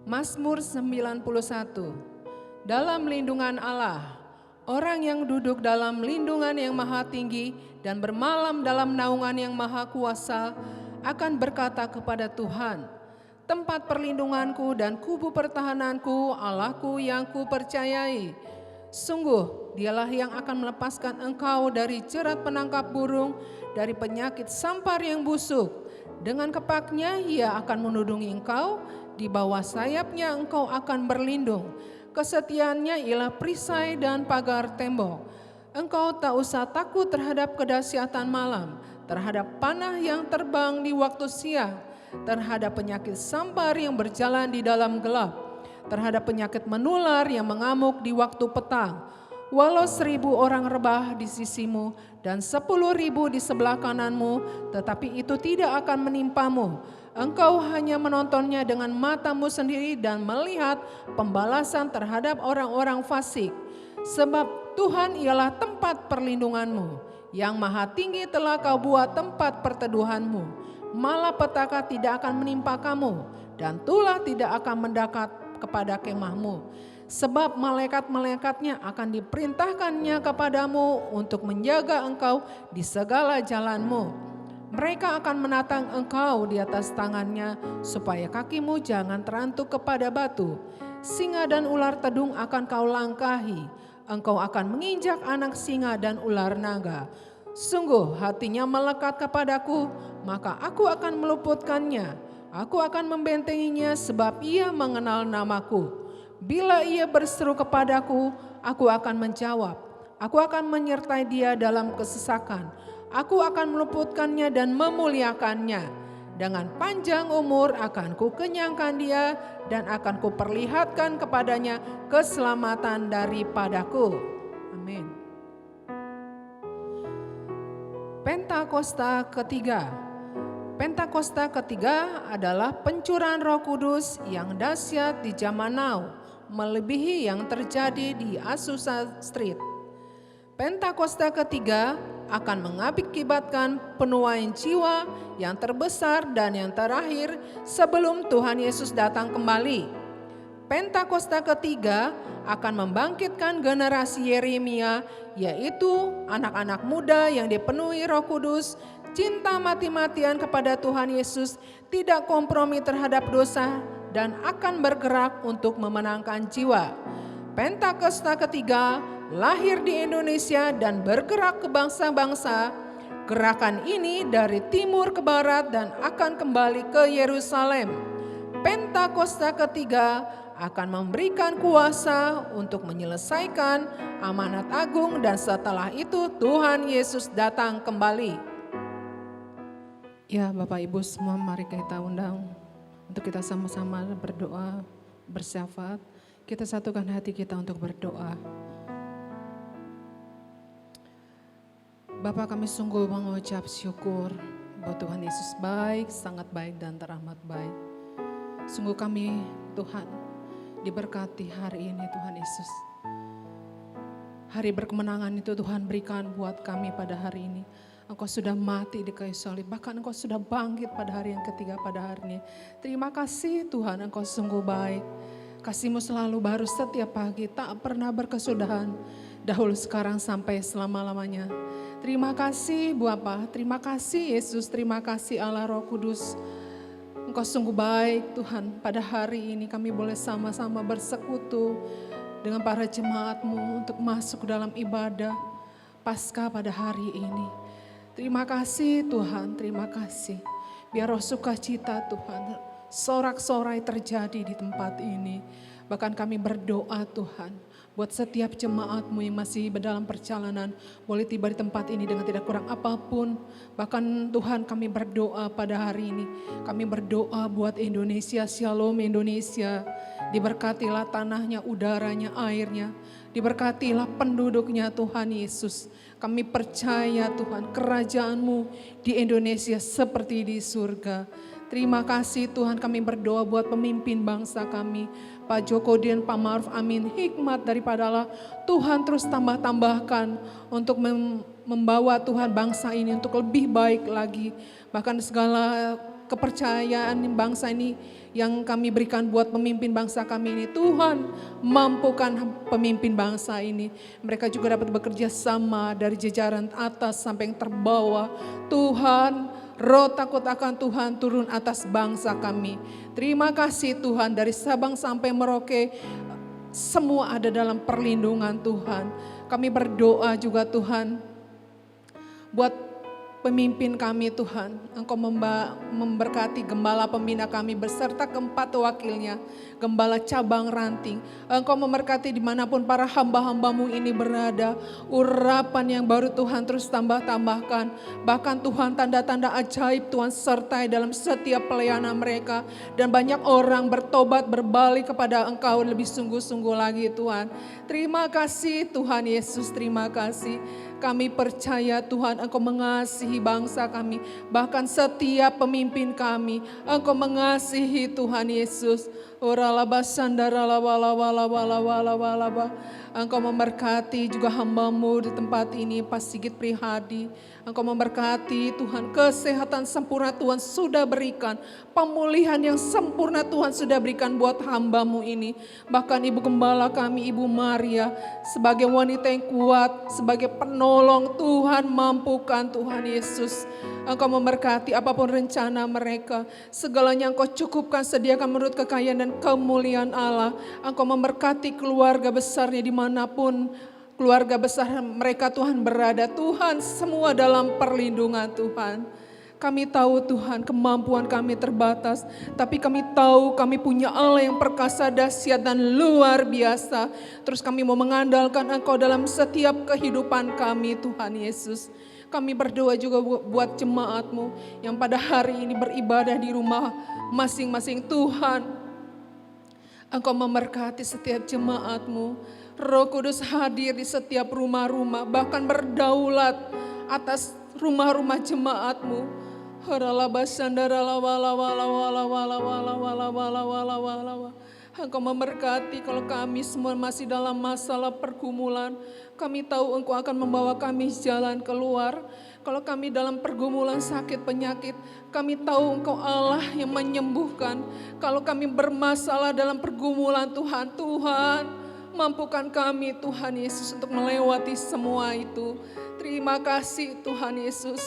Mazmur 91. Dalam lindungan Allah, orang yang duduk dalam lindungan yang maha tinggi dan bermalam dalam naungan yang maha kuasa akan berkata kepada Tuhan, tempat perlindunganku dan kubu pertahananku, Allahku yang kupercayai. Sungguh dialah yang akan melepaskan engkau dari jerat penangkap burung, dari penyakit sampar yang busuk. Dengan kepaknya ia akan menudungi engkau, di bawah sayapnya engkau akan berlindung. Kesetiaannya ialah perisai dan pagar tembok. Engkau tak usah takut terhadap kedahsyatan malam, terhadap panah yang terbang di waktu siang, terhadap penyakit sampar yang berjalan di dalam gelap, terhadap penyakit menular yang mengamuk di waktu petang. Walau 1.000 orang rebah di sisimu dan 10.000 di sebelah kananmu, tetapi itu tidak akan menimpamu. Engkau hanya menontonnya dengan matamu sendiri dan melihat pembalasan terhadap orang-orang fasik. Sebab Tuhan ialah tempat perlindunganmu, yang maha tinggi telah kau buat tempat perteduhanmu. Malapetaka tidak akan menimpa kamu, dan tulah tidak akan mendekat kepada kemahmu. Sebab malaikat-malaikatnya akan diperintahkannya kepadamu untuk menjaga engkau di segala jalanmu. Mereka akan menatang engkau di atas tangannya, supaya kakimu jangan terantuk kepada batu. Singa dan ular tedung akan kau langkahi. Engkau akan menginjak anak singa dan ular naga. Sungguh hatinya melekat kepadaku, maka aku akan meluputkannya. Aku akan membentenginya sebab ia mengenal namaku. Bila ia berseru kepadaku, aku akan menjawab. Aku akan menyertai dia dalam kesesakan. Aku akan meluputkannya dan memuliakannya. Dengan panjang umur akan kukenyangkan dia dan akan kuperlihatkan kepadanya keselamatan daripadaku. Amin. Pentakosta ketiga. Pentakosta ketiga adalah pencurahan Roh Kudus yang dahsyat di zaman now, melebihi yang terjadi di Azusa Street. Pentakosta ketiga akan mengakibatkan penuaian jiwa yang terbesar dan yang terakhir sebelum Tuhan Yesus datang kembali. Pentakosta ketiga akan membangkitkan generasi Yeremia, yaitu anak-anak muda yang dipenuhi Roh Kudus, cinta mati-matian kepada Tuhan Yesus, tidak kompromi terhadap dosa, dan akan bergerak untuk memenangkan jiwa. Pentakosta ketiga lahir di Indonesia dan bergerak ke bangsa-bangsa. Gerakan ini dari timur ke barat dan akan kembali ke Yerusalem. Pentakosta ketiga akan memberikan kuasa untuk menyelesaikan amanat agung dan setelah itu Tuhan Yesus datang kembali. Ya Bapak Ibu semua, mari kita undang untuk kita sama-sama berdoa, bersyafaat. Kita satukan hati kita untuk berdoa. Bapa, kami sungguh mengucap syukur bahwa Tuhan Yesus baik, sangat baik dan teramat baik. Sungguh kami Tuhan diberkati hari ini Tuhan Yesus. Hari berkemenangan itu Tuhan berikan buat kami pada hari ini. Engkau sudah mati di kayu salib, bahkan Engkau sudah bangkit pada hari yang ketiga pada hari ini. Terima kasih Tuhan, Engkau sungguh baik. Kasih-Mu selalu baru setiap pagi, tak pernah berkesudahan. Dahulu, sekarang, sampai selama-lamanya. Terima kasih Bapa, terima kasih Yesus, terima kasih Allah Roh Kudus. Engkau sungguh baik Tuhan, pada hari ini kami boleh sama-sama bersekutu dengan para jemaat-Mu untuk masuk dalam ibadah Paskah pada hari ini. Terima kasih Tuhan, terima kasih. Biar roh sukacita Tuhan, sorak-sorai terjadi di tempat ini. Bahkan kami berdoa Tuhan, buat setiap jemaat-Mu yang masih dalam perjalanan, boleh tiba di tempat ini dengan tidak kurang apapun. Bahkan Tuhan, kami berdoa pada hari ini, kami berdoa buat Indonesia, Shalom Indonesia. Diberkatilah tanahnya, udaranya, airnya. Diberkatilah penduduknya Tuhan Yesus. Kami percaya Tuhan, kerajaan-Mu di Indonesia seperti di surga. Terima kasih Tuhan, kami berdoa buat pemimpin bangsa kami, Pak Joko dan Pak Maruf Amin, hikmat daripada Allah. Tuhan terus tambah-tambahkan untuk membawa Tuhan bangsa ini untuk lebih baik lagi. Bahkan segala kepercayaan bangsa ini yang kami berikan buat pemimpin bangsa kami ini. Tuhan, mampukan pemimpin bangsa ini. Mereka juga dapat bekerja sama dari jajaran atas sampai yang terbawah. Tuhan, roh takut akan Tuhan turun atas bangsa kami. Terima kasih Tuhan, dari Sabang sampai Merauke, semua ada dalam perlindungan Tuhan. Kami berdoa juga Tuhan, buat pemimpin kami Tuhan, Engkau memberkati gembala pembina kami beserta keempat wakilnya, gembala cabang ranting. Engkau memberkati dimanapun para hamba-hambamu ini berada, urapan yang baru Tuhan terus tambahkan. Bahkan Tuhan tanda-tanda ajaib Tuhan sertai dalam setiap pelayanan mereka. Dan banyak orang bertobat berbalik kepada Engkau lebih sungguh-sungguh lagi Tuhan. Terima kasih Tuhan Yesus, terima kasih. Kami percaya Tuhan Engkau mengasihi bangsa kami, bahkan setiap pemimpin kami. Engkau mengasihi Tuhan Yesus. Engkau memberkati juga hamba-Mu di tempat ini, Pak Sigit Prihadi. Engkau memberkati Tuhan, kesehatan sempurna Tuhan sudah berikan, pemulihan yang sempurna Tuhan sudah berikan buat hamba-Mu ini. Bahkan Ibu Gembala kami, Ibu Maria, sebagai wanita yang kuat, sebagai penolong, Tuhan mampukan Tuhan Yesus. Engkau memberkati apapun rencana mereka, segalanya Engkau cukupkan, sediakan menurut kekayaan dan kemuliaan Allah. Engkau memberkati keluarga besarnya dimanapun keluarga besar mereka Tuhan berada. Tuhan, semua dalam perlindungan Tuhan. Kami tahu Tuhan kemampuan kami terbatas, tapi kami tahu kami punya Allah yang perkasa, dahsyat dan luar biasa. Terus kami mau mengandalkan Engkau dalam setiap kehidupan kami Tuhan Yesus. Kami berdoa juga buat jemaat-Mu yang pada hari ini beribadah di rumah masing-masing. Tuhan, Engkau memberkati setiap jemaat-Mu. Roh Kudus hadir di setiap rumah-rumah, bahkan berdaulat atas rumah-rumah jemaat-Mu. Engkau memberkati kalau kami semua masih dalam masalah pergumulan. Kami tahu Engkau akan membawa kami jalan keluar. Kalau kami dalam pergumulan sakit penyakit, kami tahu Engkau Allah yang menyembuhkan. Kalau kami bermasalah dalam pergumulan Tuhan, mampukan kami Tuhan Yesus untuk melewati semua itu. Terima kasih Tuhan Yesus.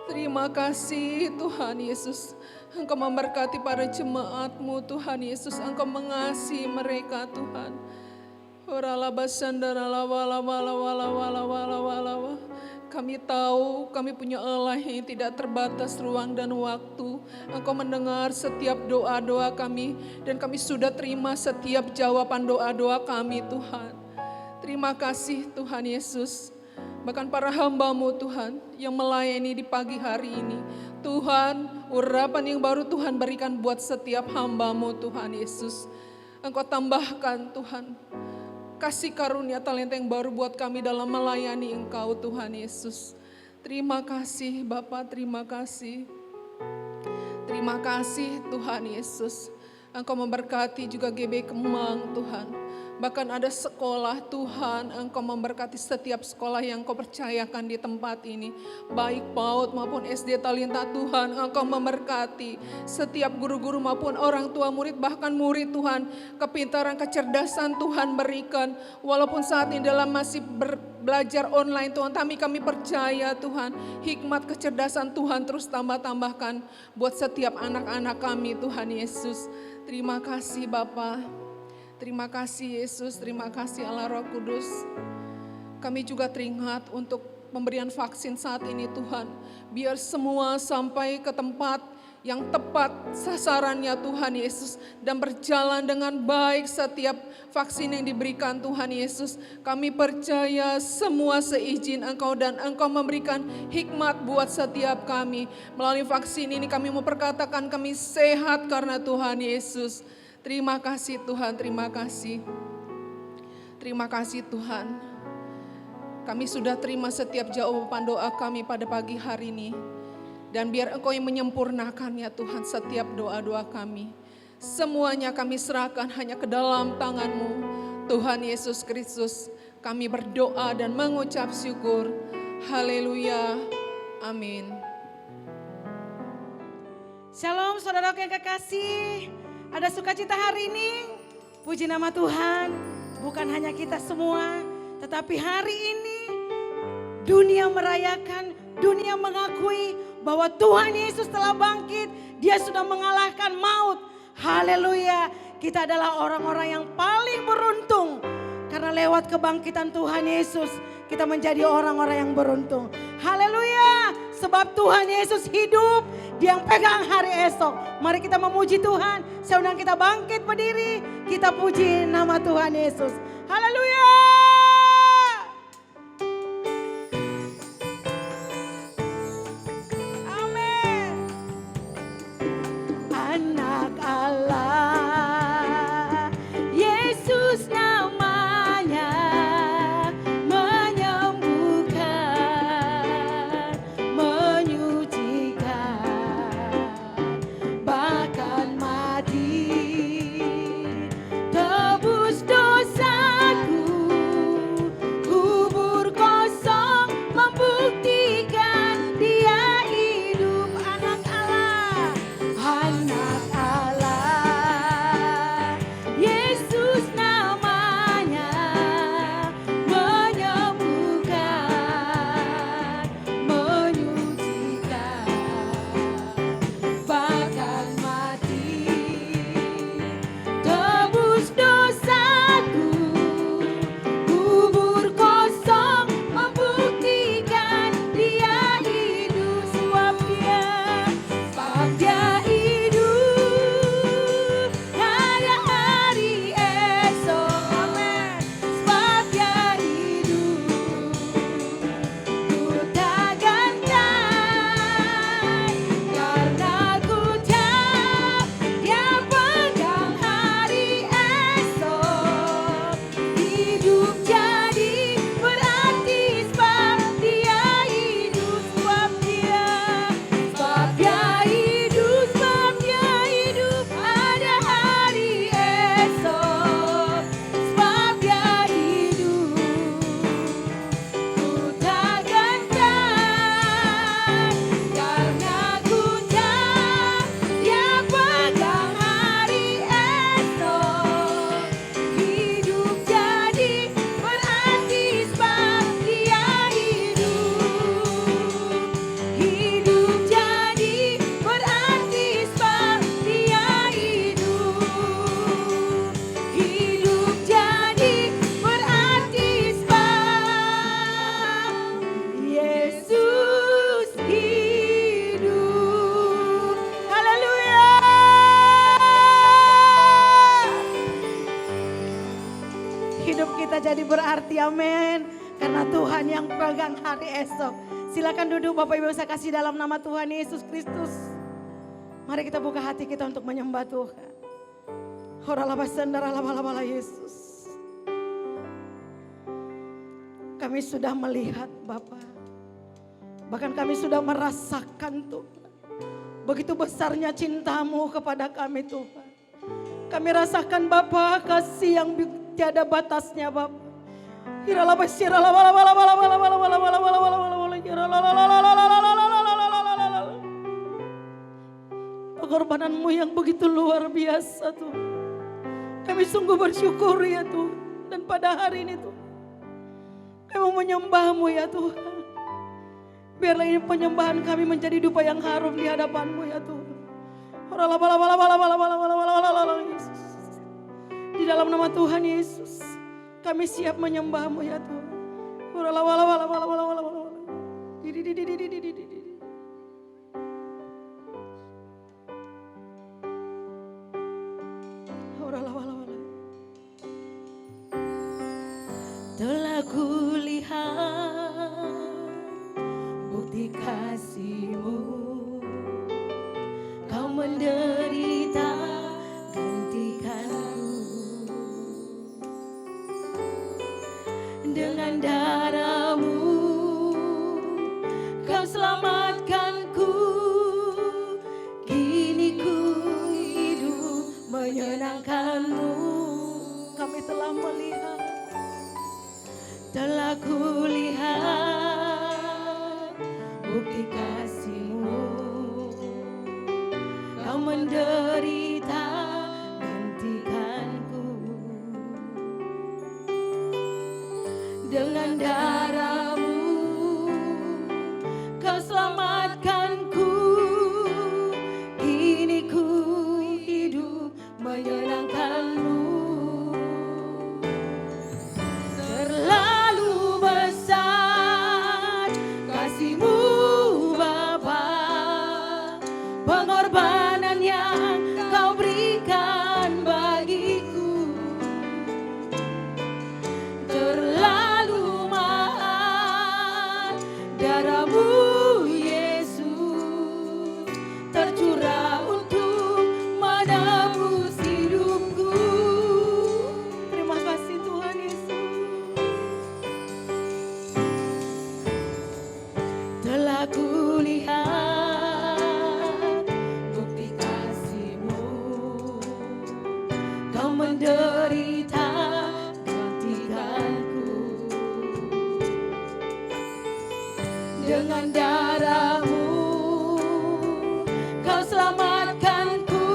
Terima kasih Tuhan Yesus. Engkau memberkati para jemaat-Mu Tuhan Yesus. Engkau mengasihi mereka Tuhan. Kami tahu kami punya Allah yang tidak terbatas ruang dan waktu. Engkau mendengar setiap doa-doa kami dan kami sudah terima setiap jawaban doa-doa kami Tuhan. Terima kasih Tuhan Yesus. Bahkan para hamba-Mu Tuhan yang melayani di pagi hari ini. Tuhan, urapan yang baru Tuhan berikan buat setiap hamba-Mu Tuhan Yesus. Engkau tambahkan Tuhan kasih karunia talenta yang baru buat kami dalam melayani Engkau Tuhan Yesus. Terima kasih Bapa, terima kasih. Terima kasih Tuhan Yesus. Engkau memberkati juga GB Kemang Tuhan. Bahkan ada sekolah Tuhan, Engkau memberkati setiap sekolah yang Engkau percayakan di tempat ini. Baik PAUD maupun SD Talenta Tuhan, Engkau memberkati setiap guru-guru maupun orang tua murid, bahkan murid Tuhan. Kepintaran, kecerdasan Tuhan berikan. Walaupun saat ini dalam masih belajar online Tuhan, tapi kami percaya Tuhan, hikmat kecerdasan Tuhan terus tambahkan buat setiap anak-anak kami Tuhan Yesus. Terima kasih Bapa. Terima kasih Yesus, terima kasih Allah Roh Kudus. Kami juga teringat untuk pemberian vaksin saat ini Tuhan. Biar semua sampai ke tempat yang tepat sasarannya Tuhan Yesus. Dan berjalan dengan baik setiap vaksin yang diberikan Tuhan Yesus. Kami percaya semua seizin Engkau dan Engkau memberikan hikmat buat setiap kami. Melalui vaksin ini kami mau perkatakan kami sehat karena Tuhan Yesus. Terima kasih Tuhan, terima kasih. Terima kasih Tuhan. Kami sudah terima setiap jawaban doa kami pada pagi hari ini. Dan biar Engkau yang menyempurnakan ya Tuhan setiap doa-doa kami. Semuanya kami serahkan hanya ke dalam tangan-Mu. Tuhan Yesus Kristus, kami berdoa dan mengucap syukur. Haleluya, amin. Shalom saudaraku yang kekasih. Ada sukacita hari ini. Puji nama Tuhan. Bukan hanya kita semua, tetapi hari ini dunia merayakan, dunia mengakui bahwa Tuhan Yesus telah bangkit. Dia sudah mengalahkan maut. Haleluya. Kita adalah orang-orang yang paling beruntung. Karena lewat kebangkitan Tuhan Yesus, kita menjadi orang-orang yang beruntung. Haleluya. Sebab Tuhan Yesus hidup, Dia yang pegang hari esok. Mari kita memuji Tuhan. Saya undang kita bangkit berdiri. Kita puji nama Tuhan Yesus. Haleluya. Amin. Anak Allah, Yesus namanya, menyembuhkan, menyucikan, bahkan mati, tebus dosaku, kubur kosong membuktikan Dia hidup. Anak Allah, anak Allah, Yesus namanya, menyembuhkan, menyucikan, bahkan mati, tebus dosaku, kubur kosong membuktikan Dia hidup. Sebab Dia hidup, ada hari esok. Amin. Sebab Dia hidup, ku tak gantai, karena ku tahu Dia pegang hari esok. Hidup jadi berarti sebab Dia hidup. Sebab Dia hidup, sebab Dia hidup, ada hari esok. Sebab Dia hidup, ku tak gantai, karena ku tahu Dia pegang hari esok. Hidup jadi berarti sebab Dia hidup. Hidup jadi berarti sebab Dia hidup. Hidup jadi berarti sebab Yesus hidup. Haleluya. Hidup kita jadi berarti, amin. Karena Tuhan yang pegang hari esok. Silakan duduk Bapak Ibu saya kasih dalam nama Tuhan Yesus Kristus. Mari kita buka hati kita untuk menyembah Tuhan. Horalabasandaralalabala Yesus. Kami sudah melihat Bapa. Bahkan kami sudah merasakan Tuhan. Begitu besarnya cinta-Mu kepada kami Tuhan. Kami rasakan Bapa kasih yang tiada batasnya Bapa. Pengorbanan-Mu yang begitu luar biasa Tuhan. Kami sungguh bersyukur ya Tuhan. Dan pada hari ini Tuhan, kami mau menyembah-Mu ya Tuhan. Biarlah ini penyembahan kami menjadi dupa yang harum di hadapan-Mu ya Tuhan. Yesus. Di dalam nama Tuhan Yesus, kami siap menyembah-Mu ya Tuhan. Telah kulihat bukti kasih-Mu, Kau menderita gantikanku. Dengan darah-Mu Kau selamatkanku. Kini ku hidup menyenangkan-Mu. Kami telah melihat, telah kulihat bukti kasih-Mu, menderita gantikanku. Dengan darah-Mu Kau selamatkanku. Kini ku hidup menyenangkan-Mu. Terlalu besar kasih-Mu Bapa, pengorbanan yang Kau berikan bagiku. Terlalu mahal darah-Mu Yesus, tercurah untuk menebus hidupku. Terima kasih Tuhan Yesus. Telah kulihat bukti kasih-Mu, Kau menderita gantikanku. Dengan darah-Mu Kau selamatkanku.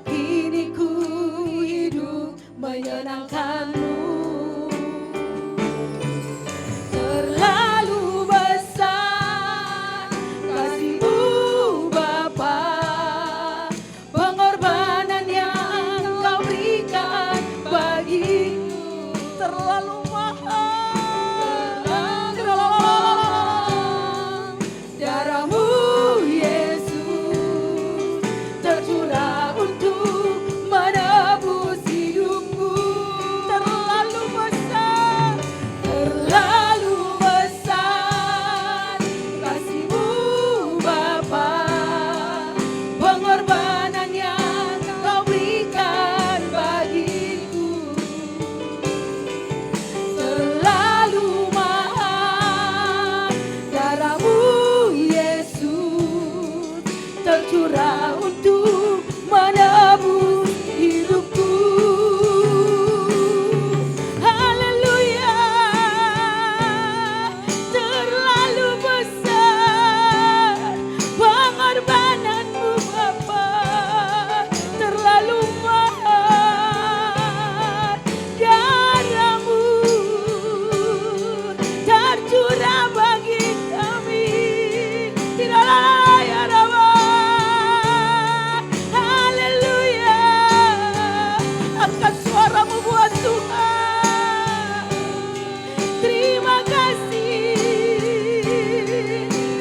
Kini ku hidup menyenangkan-Mu. Terlalu besar kasih-Mu Bapa, pengorbanan yang Kau berikan bagiku. Terlalu mahal darah-Mu Yesus, tercurah untuk menebus hidupku. Terlalu besar kasih-Mu Bapa, pengorbanan yang Kau berikan bagiku. Terlalu mahal darah-Mu Yesus, tercurah untuk menebus hidupku. Haleluya. Terlalu besar pengorbanan-Mu Bapa, terlalu mahal darah-Mu tercurah bagi kami. Tidaklah ya Rabbah. Haleluya. Angkat suaramu buat Tuhan. Terima kasih.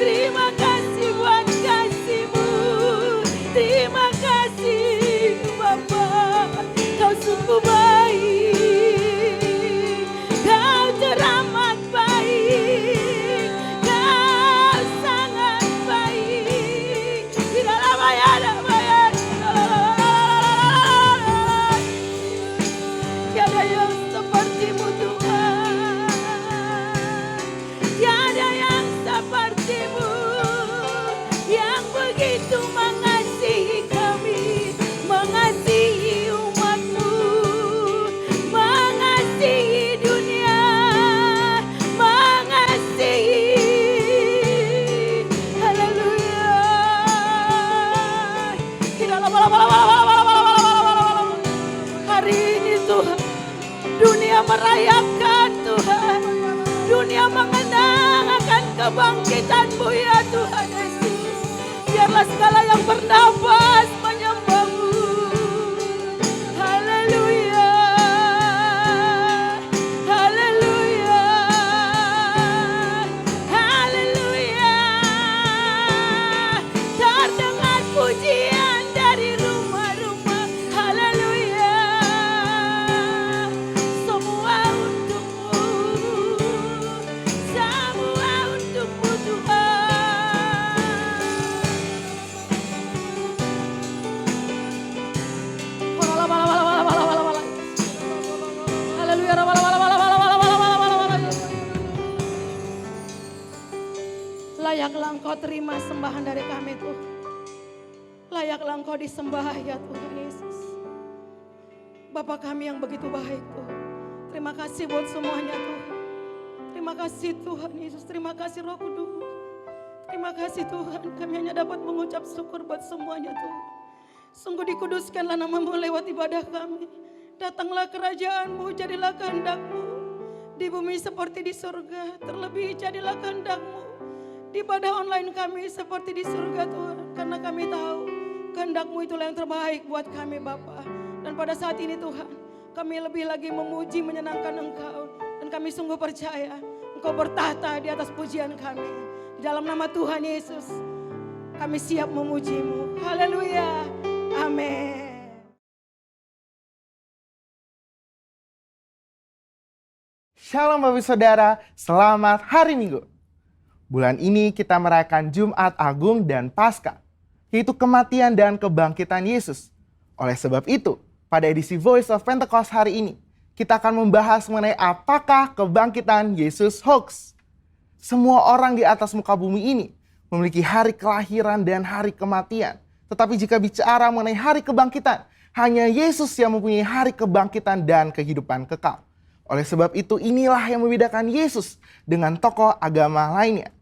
Terima kasih buat kasih-Mu. Terima kasih Bapa. Kau sungguh baik. Kau teramat baik. Kau sangat baik. Tidaklah bayar. Tiada yang seperti-Mu Tuhan. Tiada yang seperti-Mu, yang begitu mengasihi kami, mengasihi umat-Mu, mengasihi dunia, mengasihi. Haleluya. Hari ini Tuhan, dunia merayakan Tuhan. Dunia mengenang akan kebangkitan-Mu ya Tuhan Yesus. Biarlah segala yang bernafas menyembah-Mu. Haleluya. Haleluya. Haleluya. Terdengar pujian dari rumah-rumah. Haleluya. Semua untuk-Mu. Semua untuk-Mu Tuhan. Layaklah Engkau terima sembahan dari kami Tuhan. Layaklah Engkau disembah ya Tuhan Yesus. Bapa kami yang begitu baik Tuhan. Terima kasih buat semuanya Tuhan. Terima kasih Tuhan Yesus. Terima kasih Roh Kudus. Terima kasih Tuhan, kami hanya dapat mengucap syukur buat semuanya Tuhan. Sungguh dikuduskanlah nama-Mu lewat ibadah kami. Datanglah kerajaan-Mu, jadilah kehendak-Mu. Di bumi seperti di surga, terlebih jadilah kehendak-Mu. Di ibadah online kami seperti di surga Tuhan. Karena kami tahu kehendak-Mu itulah yang terbaik buat kami Bapa. Dan pada saat ini Tuhan, kami lebih lagi memuji, menyenangkan Engkau. Dan kami sungguh percaya Engkau bertahta di atas pujian kami. Di dalam nama Tuhan Yesus, kami siap memuji-Mu. Haleluya. Amin. Shalom Bapak Saudara, selamat hari Minggu. Bulan ini kita merayakan Jumat Agung dan Paskah, yaitu kematian dan kebangkitan Yesus. Oleh sebab itu, pada edisi Voice of Pentecost hari ini, kita akan membahas mengenai apakah kebangkitan Yesus hoax. Semua orang di atas muka bumi ini memiliki hari kelahiran dan hari kematian. Tetapi jika bicara mengenai hari kebangkitan, hanya Yesus yang mempunyai hari kebangkitan dan kehidupan kekal. Oleh sebab itu inilah yang membedakan Yesus dengan tokoh agama lainnya.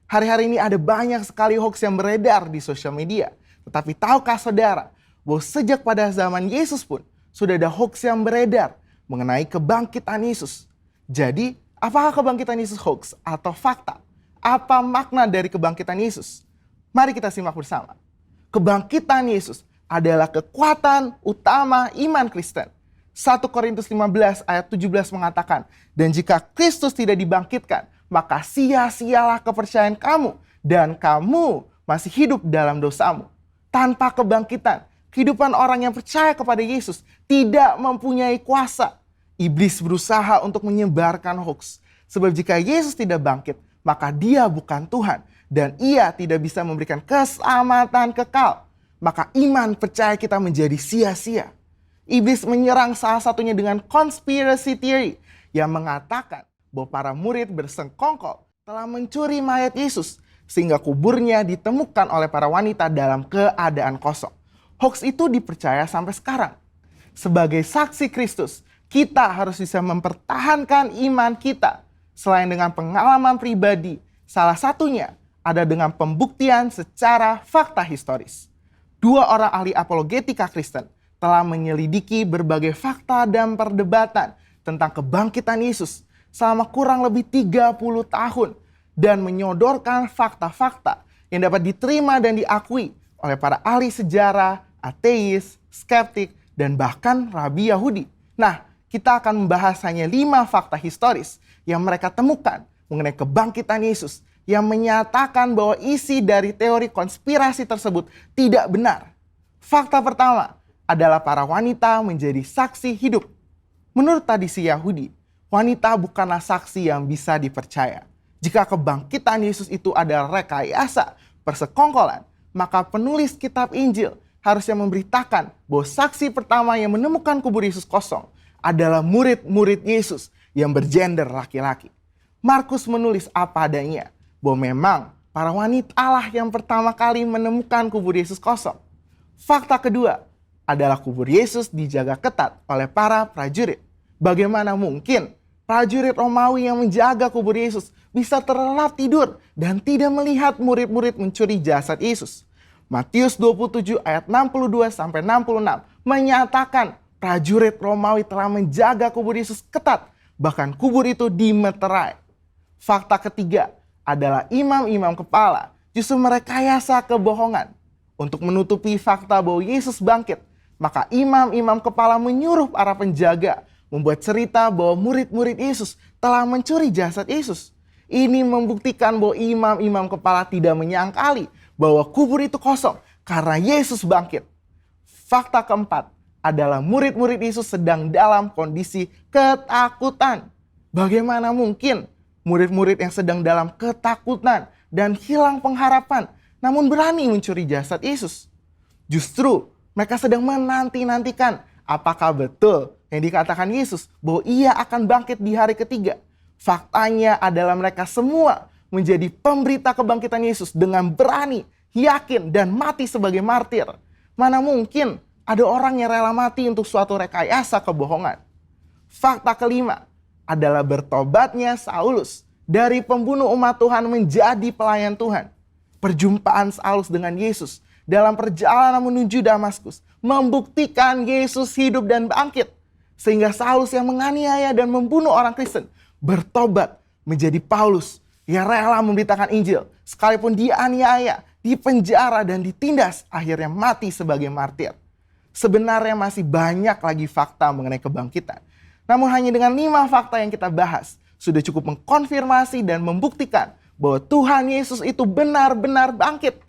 Hari-hari ini ada banyak sekali hoax yang beredar di sosial media. Tetapi tahukah saudara bahwa sejak pada zaman Yesus pun sudah ada hoax yang beredar mengenai kebangkitan Yesus. Jadi apakah kebangkitan Yesus hoax atau fakta? Apa makna dari kebangkitan Yesus? Mari kita simak bersama. Kebangkitan Yesus adalah kekuatan utama iman Kristen. 1 Korintus 15 ayat 17 mengatakan, dan jika Kristus tidak dibangkitkan, maka sia-sialah kepercayaan kamu dan kamu masih hidup dalam dosamu. Tanpa kebangkitan, kehidupan orang yang percaya kepada Yesus tidak mempunyai kuasa. Iblis berusaha untuk menyebarkan hoax. Sebab jika Yesus tidak bangkit, maka dia bukan Tuhan. Dan ia tidak bisa memberikan keselamatan kekal. Maka iman percaya kita menjadi sia-sia. Iblis menyerang salah satunya dengan conspiracy theory yang mengatakan bahwa para murid bersengkongkol telah mencuri mayat Yesus sehingga kuburnya ditemukan oleh para wanita dalam keadaan kosong. Hoax itu dipercaya sampai sekarang. Sebagai saksi Kristus, kita harus bisa mempertahankan iman kita. Selain dengan pengalaman pribadi, salah satunya ada dengan pembuktian secara fakta historis. 2 orang ahli apologetika Kristen telah menyelidiki berbagai fakta dan perdebatan tentang kebangkitan Yesus selama kurang lebih 30 tahun dan menyodorkan fakta-fakta yang dapat diterima dan diakui oleh para ahli sejarah, ateis, skeptik, dan bahkan rabi Yahudi. Nah, kita akan membahas hanya 5 fakta historis yang mereka temukan mengenai kebangkitan Yesus yang menyatakan bahwa isi dari teori konspirasi tersebut tidak benar. Fakta pertama adalah para wanita menjadi saksi hidup. Menurut tradisi Yahudi, wanita bukanlah saksi yang bisa dipercaya. Jika kebangkitan Yesus itu adalah rekayasa, persekongkolan, maka penulis kitab Injil harusnya memberitakan bahwa saksi pertama yang menemukan kubur Yesus kosong adalah murid-murid Yesus yang bergender laki-laki. Markus menulis apa adanya, bahwa memang para wanita lah yang pertama kali menemukan kubur Yesus kosong. Fakta kedua adalah kubur Yesus dijaga ketat oleh para prajurit. Bagaimana mungkin prajurit Romawi yang menjaga kubur Yesus bisa terlelap tidur dan tidak melihat murid-murid mencuri jasad Yesus? Matius 27 ayat 62-66 menyatakan prajurit Romawi telah menjaga kubur Yesus ketat, bahkan kubur itu dimeterai. Fakta ketiga adalah imam-imam kepala justru merekayasa kebohongan. Untuk menutupi fakta bahwa Yesus bangkit, maka imam-imam kepala menyuruh para penjaga membuat cerita bahwa murid-murid Yesus telah mencuri jasad Yesus. Ini membuktikan bahwa imam-imam kepala tidak menyangkali bahwa kubur itu kosong karena Yesus bangkit. Fakta keempat adalah murid-murid Yesus sedang dalam kondisi ketakutan. Bagaimana mungkin murid-murid yang sedang dalam ketakutan dan hilang pengharapan namun berani mencuri jasad Yesus? Justru mereka sedang menanti-nantikan apakah betul yang dikatakan Yesus bahwa ia akan bangkit di hari ketiga. Faktanya adalah mereka semua menjadi pemberita kebangkitan Yesus dengan berani, yakin, dan mati sebagai martir. Mana mungkin ada orang yang rela mati untuk suatu rekayasa kebohongan. Fakta kelima adalah bertobatnya Saulus dari pembunuh umat Tuhan menjadi pelayan Tuhan. perjumpaan Saulus dengan Yesus dalam perjalanan menuju Damaskus membuktikan Yesus hidup dan bangkit. Sehingga Saulus yang menganiaya dan membunuh orang Kristen bertobat menjadi Paulus yang rela memberitakan Injil. Sekalipun dianiaya, dipenjara dan ditindas, akhirnya mati sebagai martir. Sebenarnya masih banyak lagi fakta mengenai kebangkitan. Namun hanya dengan 5 fakta yang kita bahas, sudah cukup mengkonfirmasi dan membuktikan bahwa Tuhan Yesus itu benar-benar bangkit.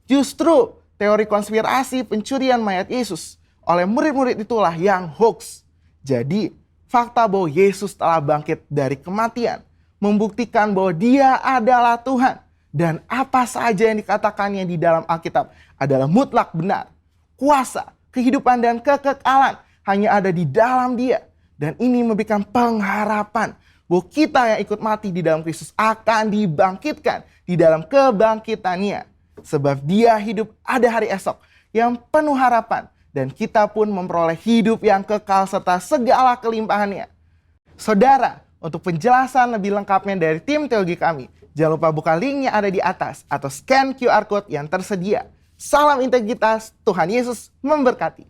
Justru teori konspirasi pencurian mayat Yesus oleh murid-murid itulah yang hoax. Jadi fakta bahwa Yesus telah bangkit dari kematian membuktikan bahwa Dia adalah Tuhan. Dan apa saja yang dikatakannya di dalam Alkitab adalah mutlak benar. Kuasa, kehidupan dan kekekalan hanya ada di dalam Dia. Dan ini memberikan pengharapan bahwa kita yang ikut mati di dalam Kristus akan dibangkitkan di dalam kebangkitannya. Sebab Dia hidup ada hari esok yang penuh harapan. Dan kita pun memperoleh hidup yang kekal serta segala kelimpahannya. Saudara, untuk penjelasan lebih lengkapnya dari tim teologi kami, jangan lupa buka link yang ada di atas atau scan QR Code yang tersedia. Salam integritas, Tuhan Yesus memberkati.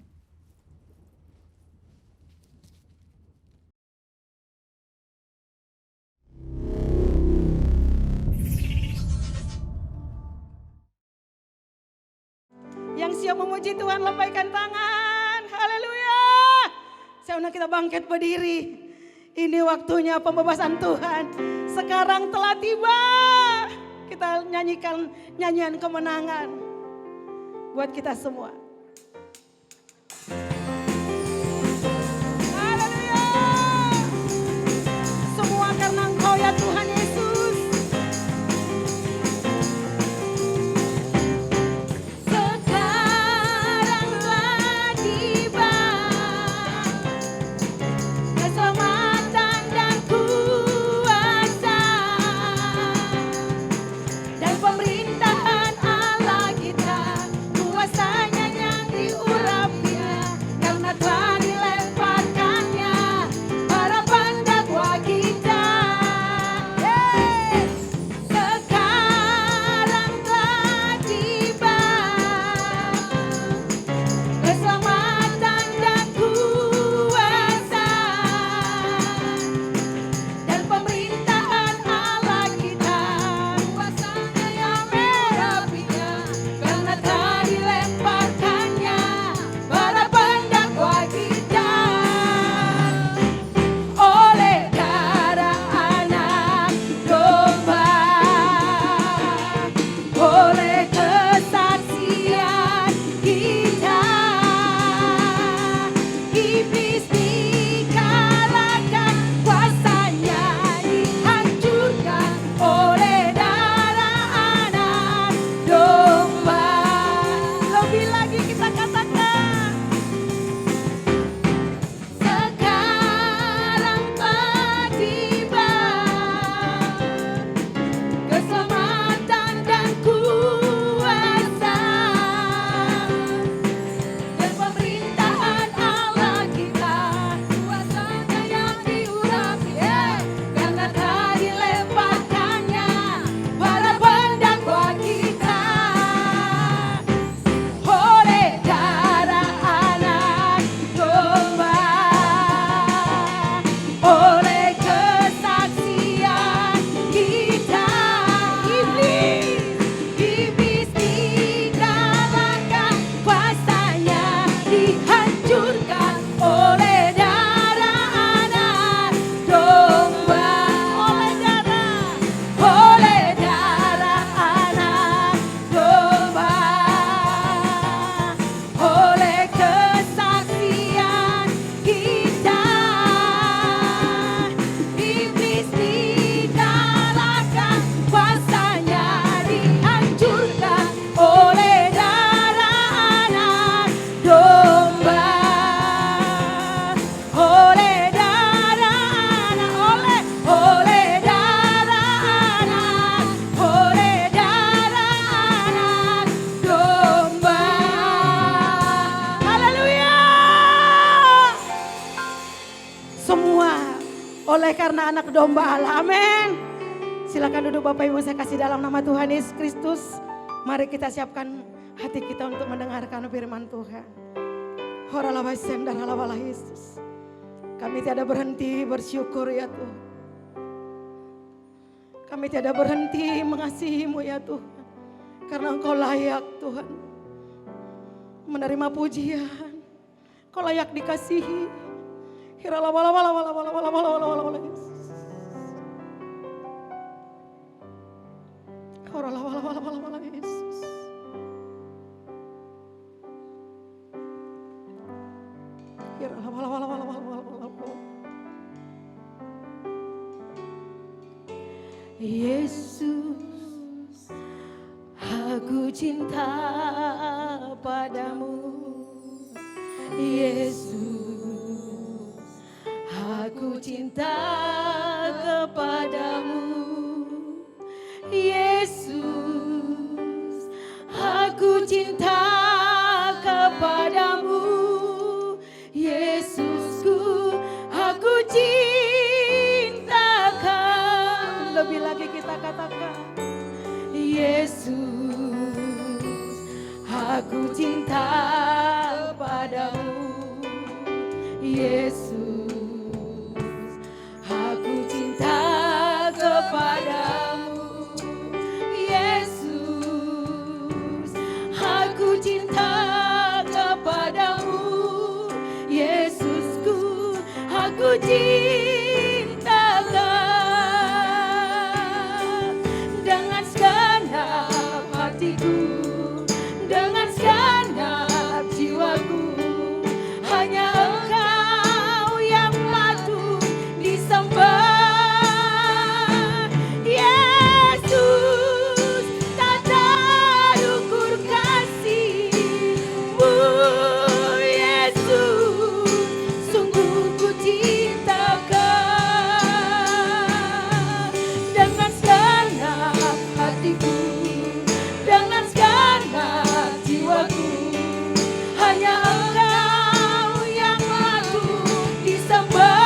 Yang siap memuji Tuhan, lambaikan tangan. Haleluya. Saya undang kita bangkit berdiri. Ini waktunya pembebasan Tuhan. Sekarang telah tiba. Kita nyanyikan nyanyian kemenangan buat kita semua. Haleluya. Semua karena Engkau ya Tuhan Yesus. Sekarang telah tiba keselamatan dan kuasa dan pemerintahan Allah kita, kuasanya yang diurapinya karena telah dilemparkannya para pendakwa kita. Sekarang telah tiba keselamatan dan kuasa dan pemerintahan Allah kita, kuasanya yang merapinya karena telah dilemparkannya para pendakwa kita. Oleh darah anak domba, oleh kesaksian kita, iblis dikalahkan, kuasanya dihancurkan oleh darah anak domba. Lebih lagi kita katakan, sekarang telah tiba keselamatan dan kuasa dan pemerintahan Allah kita, kuasanya yang diurapi karena telah dilemparkannya para pendakwa kita. Oleh darah anak domba, oleh kesaksian kita, iblis dikalahkan, kuasanya dihancurkan oleh darah anak domba. Oleh darah anak domba, oleh kesaksian kita, iblis dikalahkan, kuasanya dihancurkan oleh darah anak domba. Oleh darah anak, oleh darah anak domba. Haleluya. Semua oleh karena anak domba Allah. Amin. Silakan duduk Bapak Ibu, saya kasih dalam nama Tuhan Yesus Kristus. Mari kita siapkan hati kita untuk mendengarkan firman Tuhan. Horalabasendaralawalah Yesus. Kami tiada berhenti bersyukur ya Tuhan. Kami tiada berhenti mengasihi-Mu ya Tuhan. Karena Engkau layak Tuhan menerima pujian. Engkau layak dikasihi. Hiralawalawalawalawalawalawalawalawalawalawala Yesus. Horalawalawalawalawala Yesus. Yesus, aku cinta padamu. Yesus, aku cinta kepadamu. Yesus, aku cinta kepadamu. Yesusku, aku cintakan. Lebih lagi kita katakan, Yesus, aku cinta padamu. Yesus, aku cinta kepadamu. Yesus, aku cinta kepadamu. Yesusku, aku cintakan dengan segenap hatiku, dengan segenap jiwaku. Hanya Engkau yang patut disembah. Yesus, tak terukur kasih-Mu. Yesus, sungguh ku cintakan dengan segenap hatiku, dengan segenap jiwaku. Hanya Engkau yang patut disembah.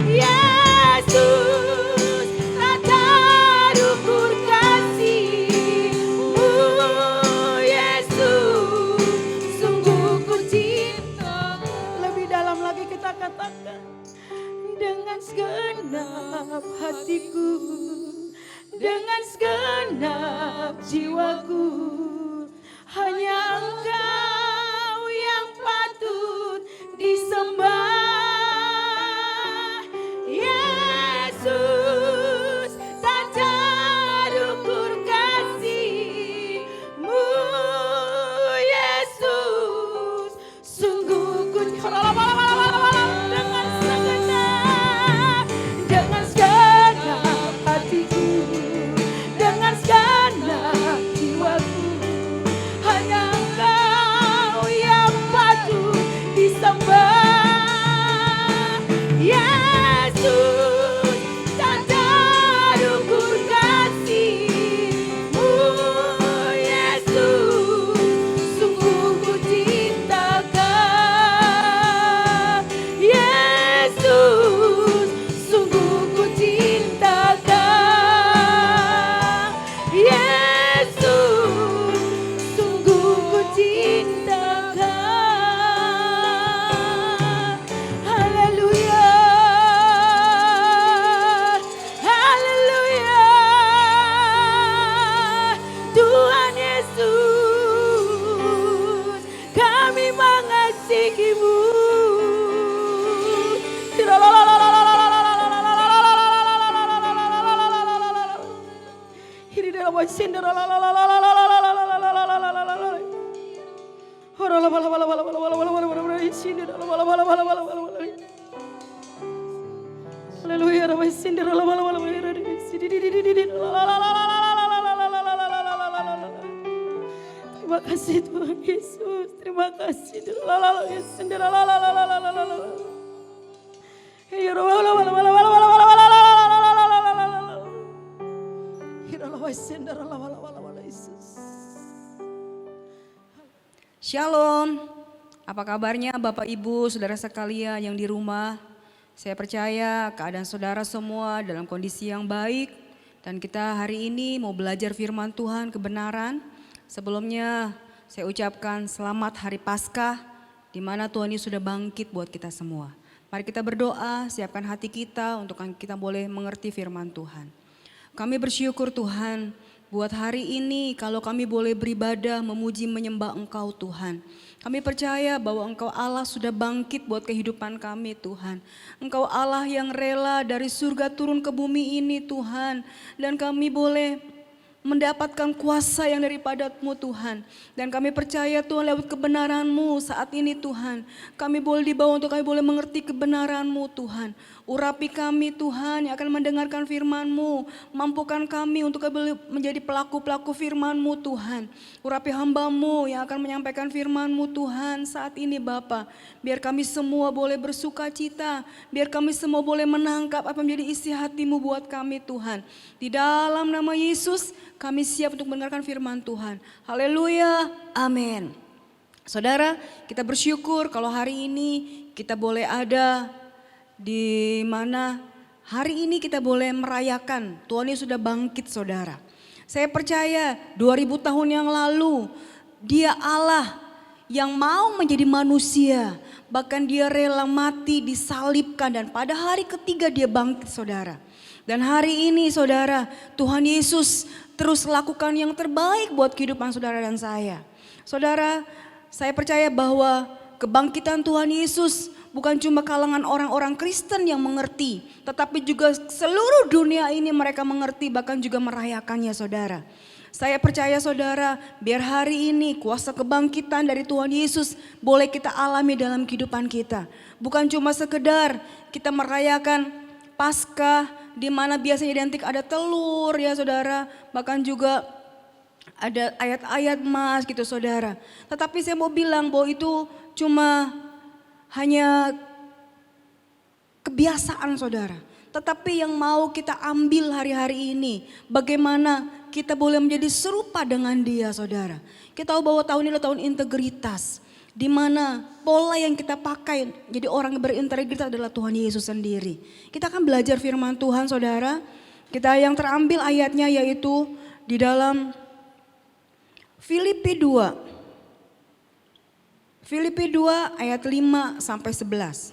Yesus, tak terukur kasih-Mu. Yesus, sungguh ku cinta. Lebih dalam lagi kita katakan, dengan segenap hatiku, dengan segenap jiwaku. Hanya Engkau yang patut disembah. Yesus, tak terukur kasih-Mu. Yesus, sungguh ku dengan segenap hatiku, dengan segenap jiwaku. Hanya Engkau yang patut disembah. Yesus, tak terukur kasih-Mu. Yesus, sungguh ku cintakan. Yesus, sungguh ku cintakan. Yesus, sungguh ku cintakan. Haleluya, haleluya. Tuhan Yesus, kami mengasihi-Mu. Terima kasih Tuhan Yesus, terima kasih. Shalom, apa kabarnya Bapak Ibu, Saudara sekalian yang di rumah? Saya percaya keadaan saudara semua dalam kondisi yang baik Dan kita hari ini mau belajar firman Tuhan kebenaran. Sebelumnya saya ucapkan selamat hari Paskah, di mana Tuhan Yesus sudah bangkit buat kita semua. Mari kita berdoa, siapkan hati kita untuk kita boleh mengerti firman Tuhan. Kami bersyukur Tuhan buat hari ini kalau kami boleh beribadah, memuji, menyembah Engkau Tuhan. Kami percaya bahwa Engkau Allah sudah bangkit buat kehidupan kami Tuhan. Engkau Allah yang rela dari surga turun ke bumi ini Tuhan. Dan kami boleh mendapatkan kuasa yang daripada-Mu Tuhan. Dan kami percaya Tuhan lewat kebenaran-Mu saat ini Tuhan. Kami boleh dibawa untuk kami boleh mengerti kebenaran-Mu Tuhan. Urapi kami Tuhan yang akan mendengarkan firman-Mu. Mampukan kami untuk kami boleh menjadi pelaku-pelaku firman-Mu Tuhan. Urapi hamba-Mu yang akan menyampaikan firman-Mu Tuhan saat ini Bapa. Biar kami semua boleh bersuka cita. Biar kami semua boleh menangkap apa menjadi isi hati-Mu buat kami Tuhan. Di dalam nama Yesus kami siap untuk mendengarkan firman Tuhan. Haleluya, amin. Saudara, kita bersyukur kalau hari ini kita boleh ada di mana hari ini kita boleh merayakan Tuhan Yesus sudah bangkit saudara. Saya percaya 2000 tahun yang lalu Dia Allah yang mau menjadi manusia. Bahkan Dia rela mati, disalibkan, dan pada hari ketiga Dia bangkit saudara. Dan hari ini saudara, Tuhan Yesus terus lakukan yang terbaik buat kehidupan saudara dan saya. Saudara, saya percaya bahwa kebangkitan Tuhan Yesus bukan cuma kalangan orang-orang Kristen yang mengerti, tetapi juga seluruh dunia ini mereka mengerti, bahkan juga merayakannya saudara. Saya percaya saudara, biar hari ini kuasa kebangkitan dari Tuhan Yesus boleh kita alami dalam kehidupan kita. Bukan cuma sekedar kita merayakan Paskah, di mana biasanya identik ada telur ya saudara, bahkan juga ada ayat-ayat emas gitu saudara. Tetapi saya mau bilang bahwa itu cuma hanya kebiasaan saudara. Tetapi yang mau kita ambil hari-hari ini, bagaimana kita boleh menjadi serupa dengan Dia saudara. Kita tahu bahwa tahun ini adalah tahun integritas. Di mana pola yang kita pakai jadi orang yang berintegritas adalah Tuhan Yesus sendiri. Kita akan belajar firman Tuhan saudara. Kita yang terambil ayatnya yaitu di dalam Filipi 2. Filipi 2 ayat 5 sampai 11.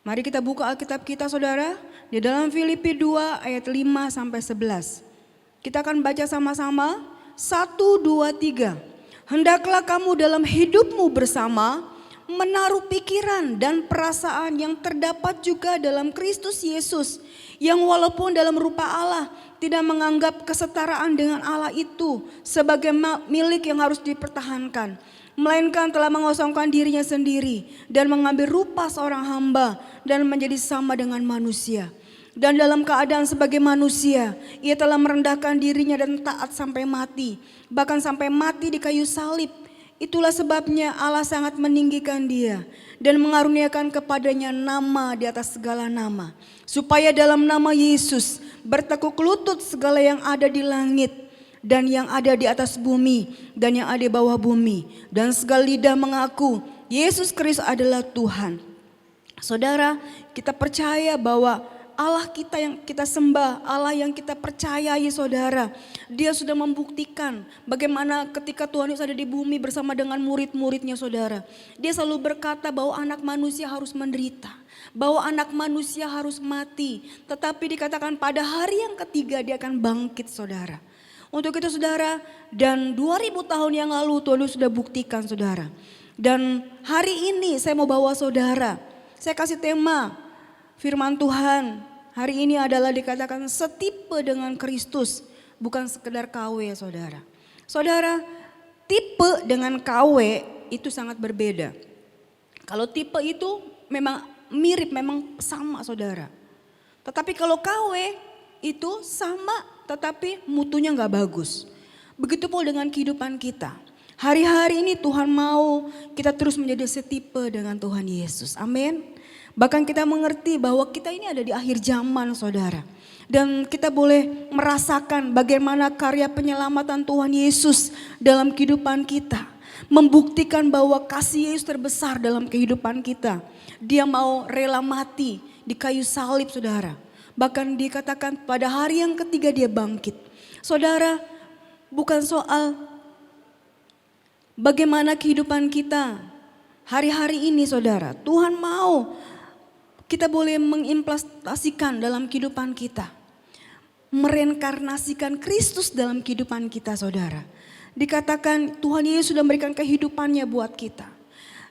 Mari kita buka Alkitab kita saudara. Di dalam Filipi 2 ayat 5 sampai 11. Kita akan baca sama-sama. 1, 2, 3. Hendaklah kamu dalam hidupmu bersama menaruh pikiran dan perasaan yang terdapat juga dalam Kristus Yesus, yang walaupun dalam rupa Allah tidak menganggap kesetaraan dengan Allah itu sebagai milik yang harus dipertahankan, melainkan telah mengosongkan dirinya sendiri dan mengambil rupa seorang hamba dan menjadi sama dengan manusia. Dan dalam keadaan sebagai manusia, Ia telah merendahkan dirinya dan taat sampai mati, bahkan sampai mati di kayu salib. Itulah sebabnya Allah sangat meninggikan Dia dan mengaruniakan kepadanya nama di atas segala nama, supaya dalam nama Yesus bertekuk lutut segala yang ada di langit dan yang ada di atas bumi dan yang ada di bawah bumi, dan segala lidah mengaku Yesus Kristus adalah Tuhan. Saudara, kita percaya bahwa Allah kita yang kita sembah, Allah yang kita percayai saudara, Dia sudah membuktikan bagaimana ketika Tuhan Yesus ada di bumi bersama dengan murid-muridnya saudara. Dia selalu berkata bahwa anak manusia harus menderita, bahwa anak manusia harus mati. Tetapi dikatakan pada hari yang ketiga Dia akan bangkit saudara. Untuk itu saudara, dan 2000 tahun yang lalu Tuhan Yesus sudah buktikan saudara. Dan hari ini saya mau bawa saudara, saya kasih tema firman Tuhan hari ini adalah dikatakan setipe dengan Kristus, bukan sekedar KW ya saudara. Saudara, tipe dengan KW itu sangat berbeda. Kalau tipe itu memang mirip, memang sama saudara. Tetapi kalau KW itu sama tetapi mutunya gak bagus. Begitu pula dengan kehidupan kita. Hari-hari ini Tuhan mau kita terus menjadi setipe dengan Tuhan Yesus. Amin. Bahkan kita mengerti bahwa kita ini ada di akhir zaman saudara. Dan kita boleh merasakan bagaimana karya penyelamatan Tuhan Yesus dalam kehidupan kita. Membuktikan bahwa kasih Yesus terbesar dalam kehidupan kita. Dia mau rela mati di kayu salib saudara. Bahkan dikatakan pada hari yang ketiga dia bangkit. Saudara, bukan soal bagaimana kehidupan kita hari-hari ini saudara. Tuhan mau kita boleh mengimplementasikan dalam kehidupan kita. Mereinkarnasikan Kristus dalam kehidupan kita saudara. Dikatakan Tuhan Yesus sudah memberikan kehidupannya buat kita.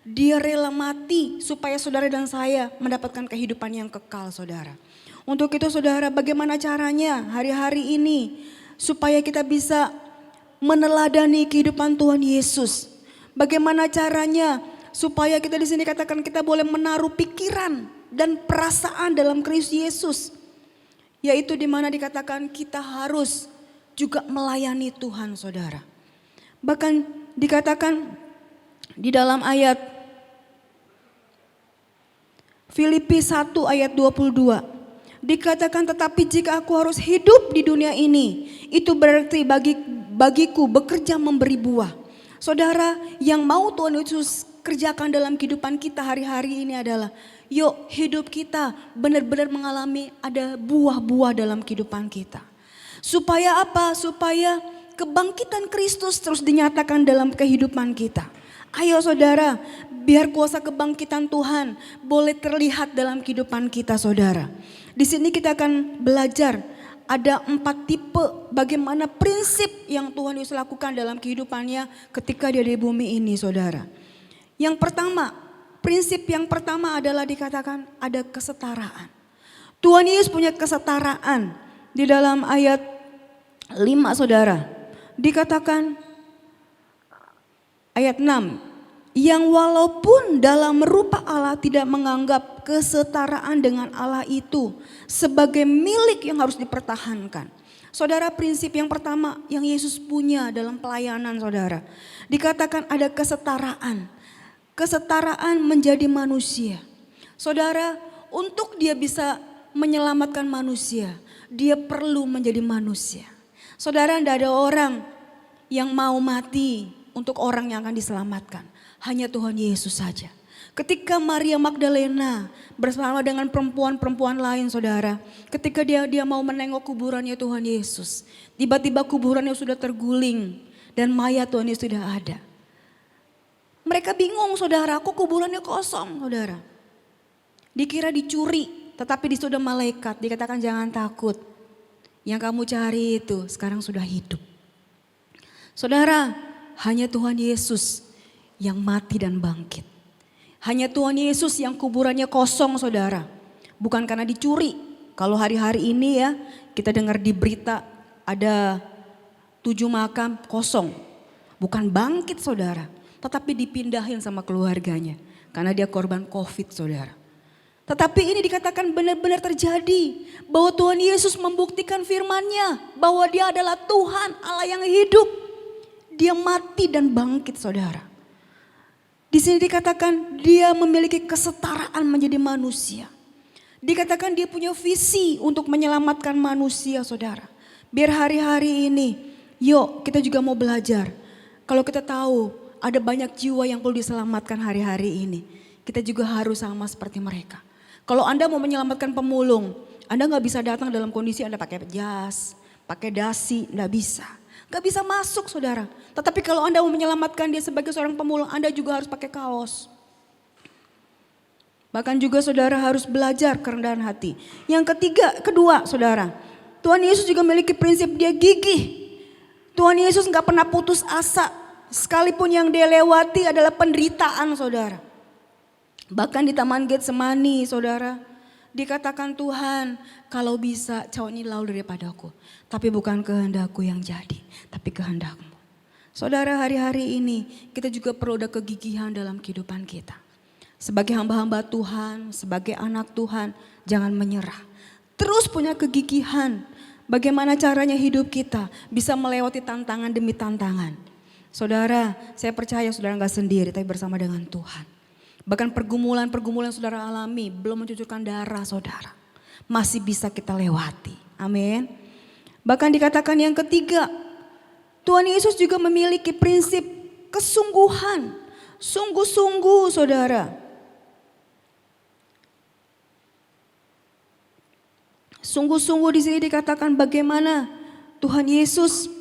Dia rela mati supaya saudara dan saya mendapatkan kehidupan yang kekal saudara. Untuk itu saudara, bagaimana caranya hari-hari ini supaya kita bisa meneladani kehidupan Tuhan Yesus. Bagaimana caranya supaya kita di sini katakan kita boleh menaruh pikiran dan perasaan dalam Kristus Yesus. Yaitu di mana dikatakan kita harus juga melayani Tuhan saudara. Bahkan dikatakan di dalam ayat Filipi 1 ayat 22. Dikatakan tetapi jika aku harus hidup di dunia ini, itu berarti bagiku bekerja memberi buah. Saudara, yang mau Tuhan Yesus kerjakan dalam kehidupan kita hari-hari ini adalah yuk hidup kita benar-benar mengalami ada buah-buah dalam kehidupan kita. Supaya apa? Supaya kebangkitan Kristus terus dinyatakan dalam kehidupan kita. Ayo saudara, biar kuasa kebangkitan Tuhan boleh terlihat dalam kehidupan kita saudara. Di sini kita akan belajar ada 4 tipe bagaimana prinsip yang Tuhan Yesus lakukan dalam kehidupannya ketika dia di bumi ini saudara. Yang pertama, prinsip yang pertama adalah dikatakan ada kesetaraan. Tuhan Yesus punya kesetaraan di dalam ayat 5 saudara. Dikatakan ayat 6. Yang walaupun dalam rupa Allah tidak menganggap kesetaraan dengan Allah itu sebagai milik yang harus dipertahankan. Saudara, prinsip yang pertama yang Yesus punya dalam pelayanan saudara. Dikatakan ada kesetaraan. Kesetaraan menjadi manusia. Saudara, untuk dia bisa menyelamatkan manusia, dia perlu menjadi manusia. Saudara, tidak ada orang yang mau mati untuk orang yang akan diselamatkan. Hanya Tuhan Yesus saja. Ketika Maria Magdalena bersama dengan perempuan-perempuan lain saudara. Ketika dia mau menengok kuburannya Tuhan Yesus. Tiba-tiba kuburannya sudah terguling. Dan mayat Tuhan Yesus tidak ada. Mereka bingung saudara, kok kuburannya kosong saudara. Dikira dicuri, tetapi di situ ada malaikat. Dikatakan jangan takut. Yang kamu cari itu sekarang sudah hidup. Saudara, hanya Tuhan Yesus yang mati dan bangkit. Hanya Tuhan Yesus yang kuburannya kosong saudara. Bukan karena dicuri. Kalau hari-hari ini ya kita dengar di berita ada 7 makam kosong. Bukan bangkit saudara. Tetapi dipindahin sama keluarganya. Karena dia korban COVID saudara. Tetapi ini dikatakan benar-benar terjadi. Bahwa Tuhan Yesus membuktikan firman-Nya. Bahwa dia adalah Tuhan Allah yang hidup. Dia mati dan bangkit saudara. Di sini dikatakan dia memiliki kesetaraan menjadi manusia. Dikatakan dia punya visi untuk menyelamatkan manusia saudara. Biar hari-hari ini, yuk kita juga mau belajar. Kalau kita tahu ada banyak jiwa yang perlu diselamatkan hari-hari ini. Kita juga harus sama seperti mereka. Kalau Anda mau menyelamatkan pemulung, Anda gak bisa datang dalam kondisi Anda pakai jas, pakai dasi, gak bisa. Gak bisa masuk saudara. Tetapi kalau Anda mau menyelamatkan dia sebagai seorang pemulung, Anda juga harus pakai kaos. Bahkan juga saudara harus belajar kerendahan hati. Yang kedua saudara. Tuhan Yesus juga memiliki prinsip dia gigih. Tuhan Yesus gak pernah putus asa. Sekalipun yang dia lewati adalah penderitaan saudara. Bahkan di Taman Getsemani saudara. Dikatakan Tuhan, kalau bisa cawan ini lalu daripadaku. Tapi bukan kehendakku yang jadi, tapi kehendak-Mu. Saudara, hari-hari ini kita juga perlu ada kegigihan dalam kehidupan kita. Sebagai hamba-hamba Tuhan, sebagai anak Tuhan, jangan menyerah. Terus punya kegigihan. Bagaimana caranya hidup kita bisa melewati tantangan demi tantangan. Saudara, saya percaya saudara gak sendiri, tapi bersama dengan Tuhan. Bahkan pergumulan-pergumulan saudara alami belum mencucurkan darah saudara. Masih bisa kita lewati. Amin. Bahkan dikatakan yang ketiga. Tuhan Yesus juga memiliki prinsip kesungguhan. Sungguh-sungguh saudara. Sungguh-sungguh di sini dikatakan bagaimana Tuhan Yesus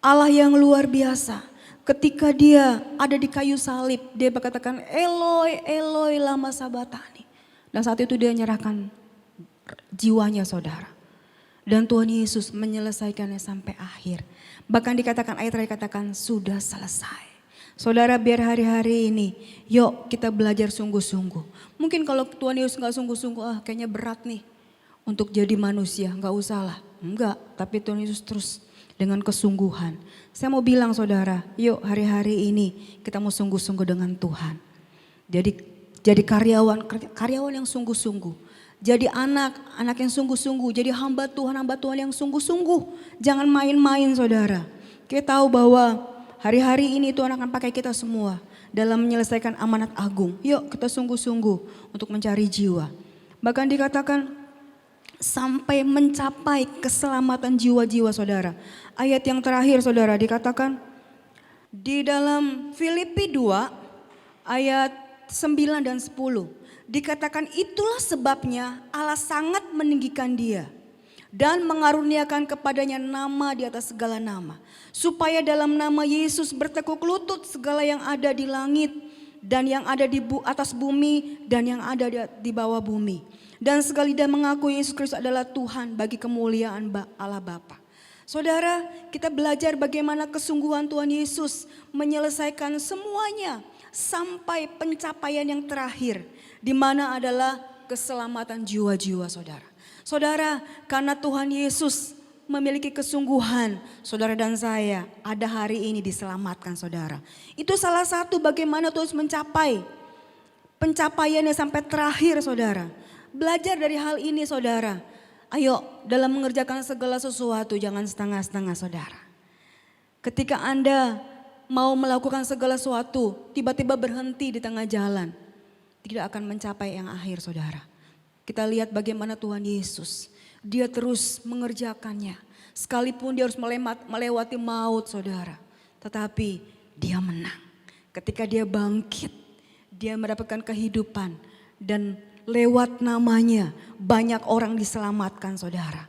Allah yang luar biasa. Ketika dia ada di kayu salib, dia berkatakan Eloi, Eloi lama sabatani. Dan saat itu dia menyerahkan jiwanya saudara. Dan Tuhan Yesus menyelesaikannya sampai akhir. Bahkan dikatakan ayat terakhir dikatakan sudah selesai. Saudara biar hari-hari ini yuk kita belajar sungguh-sungguh. Mungkin kalau Tuhan Yesus gak sungguh-sungguh kayaknya berat nih untuk jadi manusia. Gak usah lah. Enggak, tapi Tuhan Yesus terus dengan kesungguhan. Saya mau bilang saudara, yuk hari-hari ini kita mau sungguh-sungguh dengan Tuhan. Jadi karyawan yang sungguh-sungguh. Jadi anak yang sungguh-sungguh. Jadi hamba Tuhan yang sungguh-sungguh. Jangan main-main saudara. Kita tahu bahwa hari-hari ini Tuhan akan pakai kita semua dalam menyelesaikan amanat agung. Yuk kita sungguh-sungguh untuk mencari jiwa. Bahkan dikatakan sampai mencapai keselamatan jiwa-jiwa saudara. Ayat yang terakhir saudara dikatakan di dalam Filipi 2 ayat 9 dan 10. Dikatakan itulah sebabnya Allah sangat meninggikan dia dan mengaruniakan kepadanya nama di atas segala nama. Supaya dalam nama Yesus bertekuk lutut segala yang ada di langit dan yang ada di atas bumi dan yang ada di bawah bumi. Dan segala lidah mengaku Yesus Kristus adalah Tuhan bagi kemuliaan Allah Bapa. Saudara, kita belajar bagaimana kesungguhan Tuhan Yesus menyelesaikan semuanya sampai pencapaian yang terakhir, di mana adalah keselamatan jiwa-jiwa saudara. Saudara, karena Tuhan Yesus memiliki kesungguhan, saudara dan saya ada hari ini diselamatkan saudara. Itu salah satu bagaimana Tuhan mencapai pencapaiannya sampai terakhir saudara. Belajar dari hal ini saudara. Ayo dalam mengerjakan segala sesuatu jangan setengah-setengah saudara. Ketika Anda mau melakukan segala sesuatu tiba-tiba berhenti di tengah jalan. Tidak akan mencapai yang akhir saudara. Kita lihat bagaimana Tuhan Yesus. Dia terus mengerjakannya. Sekalipun dia harus melewati maut saudara. Tetapi dia menang. Ketika dia bangkit. Dia mendapatkan kehidupan. Dan lewat namanya banyak orang diselamatkan saudara.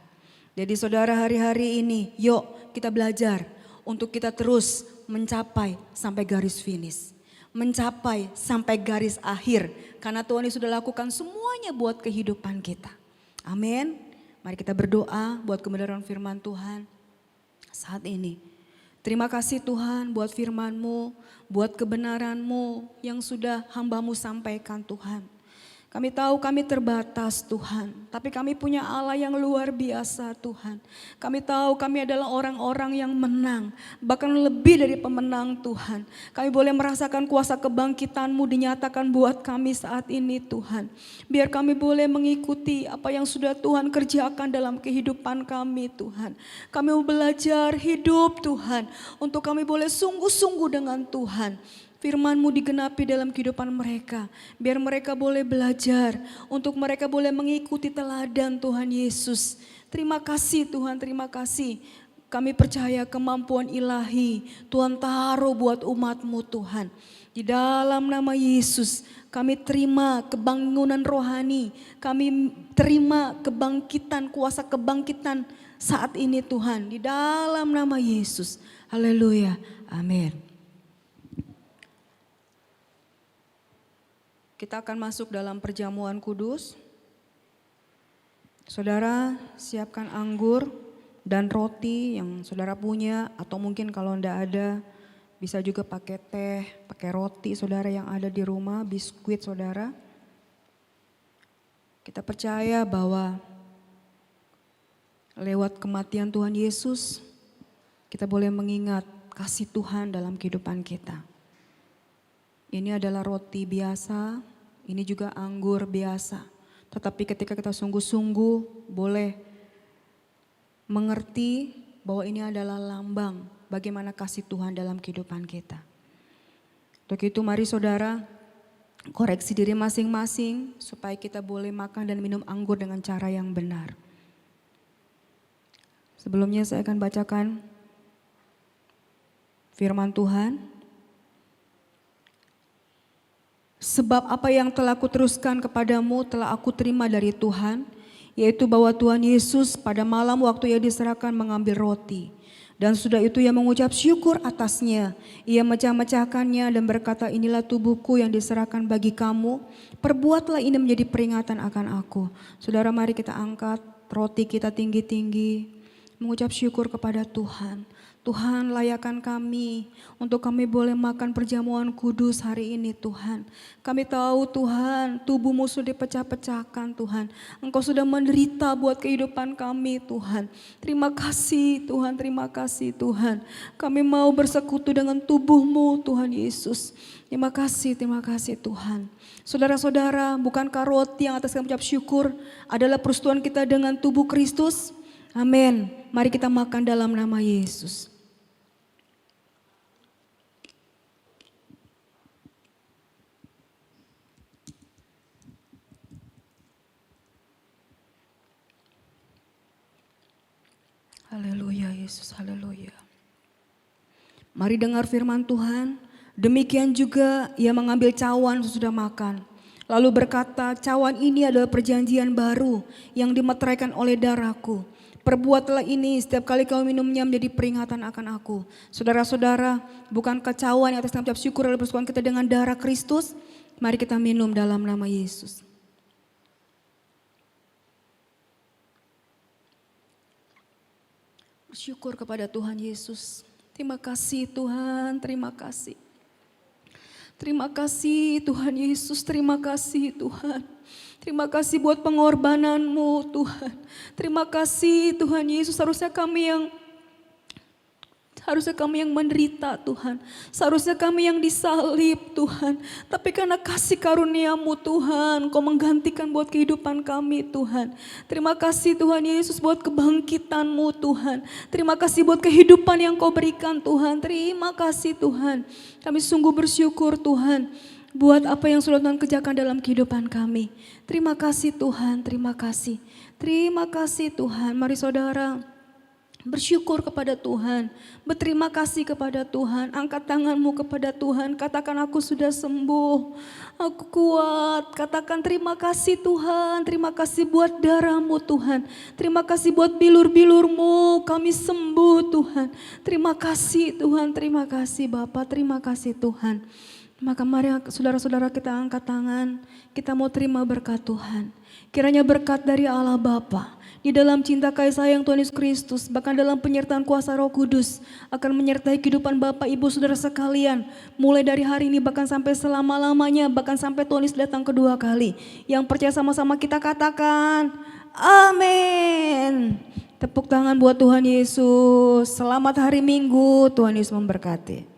Jadi saudara hari-hari ini yuk kita belajar. Untuk kita terus mencapai sampai garis finish. Mencapai sampai garis akhir. Karena Tuhan Yesus sudah lakukan semuanya buat kehidupan kita. Amin. Mari kita berdoa buat kebenaran firman Tuhan saat ini. Terima kasih Tuhan buat firman-Mu, buat kebenaran-Mu yang sudah hamba-Mu sampaikan Tuhan. Kami tahu kami terbatas Tuhan, tapi kami punya Allah yang luar biasa Tuhan. Kami tahu kami adalah orang-orang yang menang, bahkan lebih dari pemenang Tuhan. Kami boleh merasakan kuasa kebangkitan-Mu dinyatakan buat kami saat ini Tuhan. Biar kami boleh mengikuti apa yang sudah Tuhan kerjakan dalam kehidupan kami Tuhan. Kami mau belajar hidup Tuhan, untuk kami boleh sungguh-sungguh dengan Tuhan. Firman-Mu digenapi dalam kehidupan mereka. Biar mereka boleh belajar. Untuk mereka boleh mengikuti teladan Tuhan Yesus. Terima kasih Tuhan, terima kasih. Kami percaya kemampuan ilahi Tuhan taruh buat umat-Mu Tuhan. Di dalam nama Yesus kami terima kebangunan rohani. Kami terima kebangkitan, kuasa kebangkitan saat ini Tuhan. Di dalam nama Yesus. Haleluya. Amin. Kita akan masuk dalam perjamuan kudus. Saudara siapkan anggur dan roti yang saudara punya. Atau mungkin kalau enggak ada bisa juga pakai teh, pakai roti saudara yang ada di rumah, biskuit saudara. Kita percaya bahwa lewat kematian Tuhan Yesus kita boleh mengingat kasih Tuhan dalam kehidupan kita. Ini adalah roti biasa, ini juga anggur biasa. Tetapi ketika kita sungguh-sungguh boleh mengerti bahwa ini adalah lambang bagaimana kasih Tuhan dalam kehidupan kita. Untuk itu mari saudara koreksi diri masing-masing supaya kita boleh makan dan minum anggur dengan cara yang benar. Sebelumnya saya akan bacakan firman Tuhan. Sebab apa yang telah kuteruskan kepadamu telah aku terima dari Tuhan, yaitu bahwa Tuhan Yesus pada malam waktu ia diserahkan mengambil roti. Dan sudah itu ia mengucap syukur atasnya. Ia mecah-mecahkannya dan berkata, inilah tubuhku yang diserahkan bagi kamu. Perbuatlah ini menjadi peringatan akan aku. Saudara, mari kita angkat roti kita tinggi-tinggi. Mengucap syukur kepada Tuhan. Tuhan, layakan kami untuk kami boleh makan perjamuan kudus hari ini Tuhan. Kami tahu Tuhan, tubuhmu sudah dipecah-pecahkan Tuhan. Engkau sudah menderita buat kehidupan kami Tuhan. Terima kasih Tuhan, terima kasih Tuhan. Kami mau bersekutu dengan tubuhmu Tuhan Yesus. Terima kasih Tuhan. Saudara-saudara, bukankah roti yang atas kami ucap syukur adalah persekutuan kita dengan tubuh Kristus? Amin. Mari kita makan dalam nama Yesus. Haleluya Yesus, haleluya. Mari dengar firman Tuhan. Demikian juga ia mengambil cawan sesudah makan. Lalu berkata, cawan ini adalah perjanjian baru yang dimeteraikan oleh darahku. Perbuatlah ini setiap kali kau minumnya menjadi peringatan akan aku. Saudara-saudara, bukankah cawan yang atas nama ucap syukur adalah persekutuan kita dengan darah Kristus? Mari kita minum dalam nama Yesus. Bersyukur kepada Tuhan Yesus. Terima kasih Tuhan, terima kasih. Terima kasih Tuhan Yesus, terima kasih Tuhan. Terima kasih buat pengorbananmu Tuhan. Terima kasih Tuhan Yesus, Harusnya kami yang menderita Tuhan. Seharusnya kami yang disalib Tuhan. Tapi karena kasih karunia-Mu Tuhan, Kau menggantikan buat kehidupan kami Tuhan. Terima kasih Tuhan Yesus buat kebangkitan-Mu Tuhan. Terima kasih buat kehidupan yang Kau berikan Tuhan. Terima kasih Tuhan. Kami sungguh bersyukur Tuhan buat apa yang sudah Tuhan kerjakan dalam kehidupan kami. Terima kasih Tuhan, terima kasih. Terima kasih Tuhan. Mari saudara bersyukur kepada Tuhan, berterima kasih kepada Tuhan, angkat tanganmu kepada Tuhan, katakan aku sudah sembuh, aku kuat, katakan terima kasih Tuhan, terima kasih buat darah-Mu Tuhan, terima kasih buat bilur-bilur-Mu, kami sembuh Tuhan, terima kasih Tuhan, terima kasih Bapa, terima kasih Tuhan. Maka mari saudara-saudara kita angkat tangan, kita mau terima berkat Tuhan. Kiranya berkat dari Allah Bapa, di dalam cinta kasih sayang Tuhan Yesus Kristus, bahkan dalam penyertaan kuasa Roh Kudus akan menyertai kehidupan Bapak Ibu Saudara sekalian, mulai dari hari ini bahkan sampai selama-lamanya, bahkan sampai Tuhan Yesus datang kedua kali. Yang percaya sama-sama kita katakan, amin. Tepuk tangan buat Tuhan Yesus. Selamat hari Minggu, Tuhan Yesus memberkati.